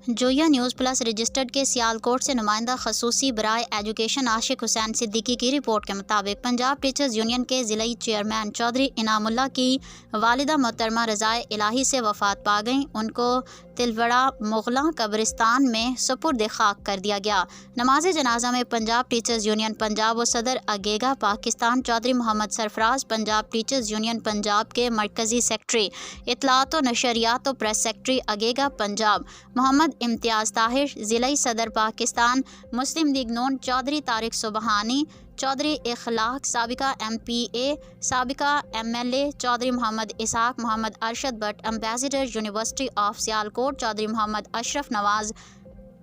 Zoya news plus registered के सियालकोट से नुमाइंदा खसूसी बराए एजुकेशन आशिक हुसैन सिद्दीकी की रिपोर्ट के मुताबिक पंजाब टीचर्स यूनियन के ज़िलाई चेयरमैन चौधरी इनामुल्लाह की वालिदा मोहतरमा रज़ाए इलाही से वफ़ात पा गईं। उनको तिलवड़ा मुगला कब्रिस्तान में सुपुर्द खाक कर दिया गया। नमाज जनाजा में पंजाब टीचर्स यूनियन पंजाब व सदर अगेगा पाकिस्तान चौधरी मोहम्मद सरफराज, पंजाब टीचर्स यूनियन पंजाब के मरकज़ी सेक्रेटरी इत्तलात व नशरियात व प्रेस सेक्रेटरी अगेगा पंजाब मोहम्मद इम्तियाज़ ताहिर, ज़िलाई सदर पाकिस्तान मुस्लिम लीग नून चौधरी तारिक सुबहानी, चौधरी इखलाक, साबिका MPA, साबिका MLA Chaudhry Mohammad Ishaq, Mohammad Arshad Bhatt, ambassador university of Sialkot Chaudhry Mohammad Ashraf Nawaz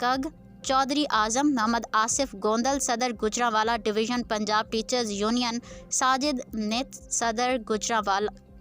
कग, चौधरी आज़म मोहम्मद आसिफ गोंदल, सदर Gujranwala division Punjab teachers union Sajid नित, सदर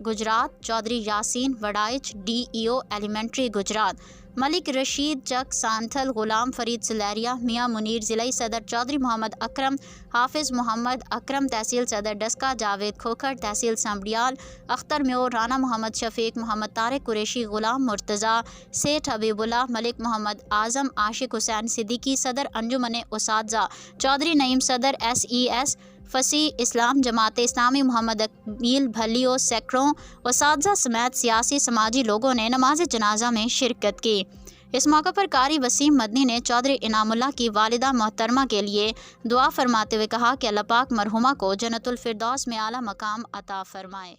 गुजरात चौधरी यासीन वडाइच, DEO एलिमेंट्री गुजरात मलिक रशीद चक सांथल, गुलाम फरीद सुलेरिया, मियाँ मुनीर, ज़िलाई सदर चौधरी मोहम्मद अकरम, हाफिज़ मोहम्मद अकरम, तहसील सदर डस्का जावेद खोखर, तहसील संबड़ियाल अख्तर म्योर, राना मोहम्मद शफीक, मोहम्मद तारिक कुरैशी, गुलाम मुर्तज़ा, सेठ हबीबुल्लाह, मलिक मोहम्मद आज़म, आशिक हुसैन सिद्दीकी, सदर अंजुमन उसातज़ा चौधरी नईम, सदर SES फसी इस्लाम जमात इस्लामी मोहम्मद अकील भलियो, सैकड़ों उसातज़ा समेत सियासी समाजी लोगों ने नमाज जनाजा में शिरकत की। इस मौके पर कारी वसीम मदनी ने चौधरी इनामुल्लाह की वालिदा मोहतरमा के लिए दुआ फरमाते हुए कहा कि अल्लाह पाक मरहुमा को जन्नतुल फिरदौस में आला मकाम अता फरमाए।